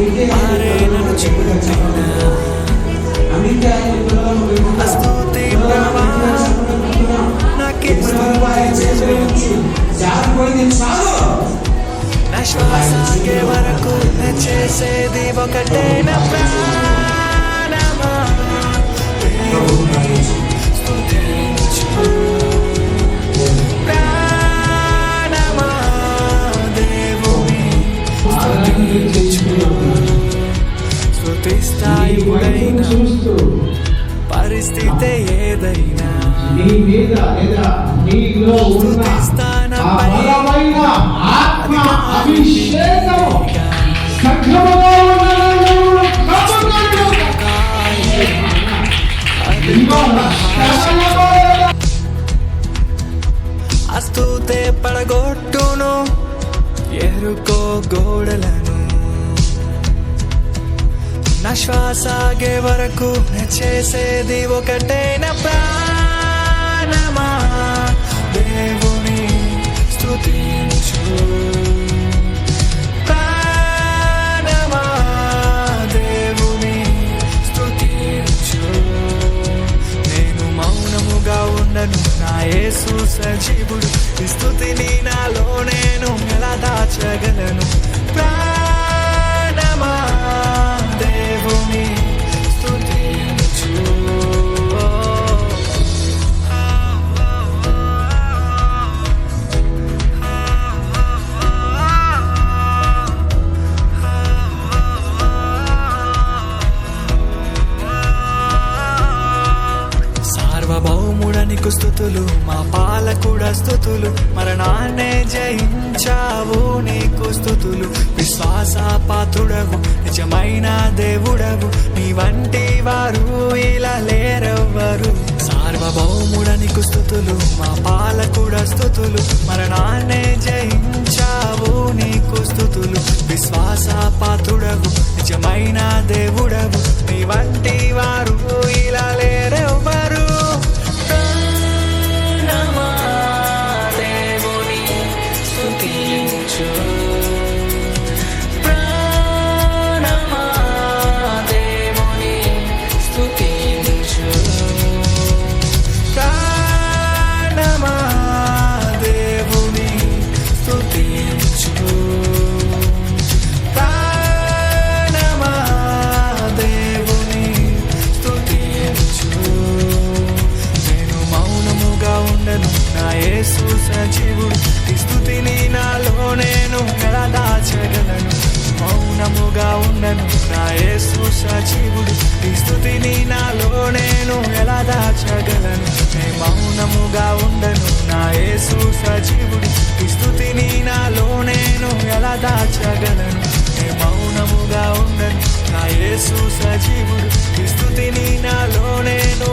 నన్ను చూపిన స్తుతి నాకే నా శ్వాస ఆగే వరకు చేసేది ఒకటే నా ప్రాణమా దేవుని స్తుతించు ప్రాణమా దేవుని స్తుతించు స్తుతిస్తాయుడైనా పరిస్థితి ఏదైనా బలమైన ఆత్మ అభిషేకం అస్తుతే పడగొట్టును ఎరుకో గోడలను నా శ్వాస ఆగే వరకు చేసేది ఒకటే నా ప్రాణమా దేవుని స్తుతించు ప్రాణమా దేవుని స్తుతించు నేను మౌనముగా ఉండను నా యేసు సజీవుడు ఈ స్తుతిని నాలో నేను ఎలా దాచగలను ప్రాణమా దేవుని స్తుతించు సార్వభౌముడనికి స్తుతులు మా పాలకుడ స్తుతులు మరణాన్నే జయించావు నీకు స్తుతులు విశ్వాస పాత్రుడవు నిజమైన దేవుడవు నీ వంటి వారు ఇలా లేరెవ్వరు సార్వభౌముడనికి స్తుతులు మా పాలకుడ స్తుతులు మరణాన్నే జయించావు నీకు స్తుతులు విశ్వాస పాత్రుడవు నిజమైన దేవుడవు నీ వంటి వారు ఇలా లేరెవ్వరు దేవుని స్తుతించు ప్రాణమా దేవుని స్తుతించు ప్రాణమా దేవుని స్తుతించు ప్రాణమా దేవుని స్తుతించు నేను మౌనముగా ఉండను నా యేసు సజీవుడు ఈ స్తుతిని నాలో నేను ఎలా దాచగలను మౌనముగా ఉండను నా యేసు సజీవుడు ఈ స్తుతిని నాలో నేను ఎలా దాచగలను నే మౌనముగా ఉండను నా యేసు సజీవుడు ఈ స్తుతిని నాలో నేను ఎలా దాచగలను నే మౌనముగా ఉండను నా యేసు సజీవుడు ఈ స్తుతిని నాలో నేను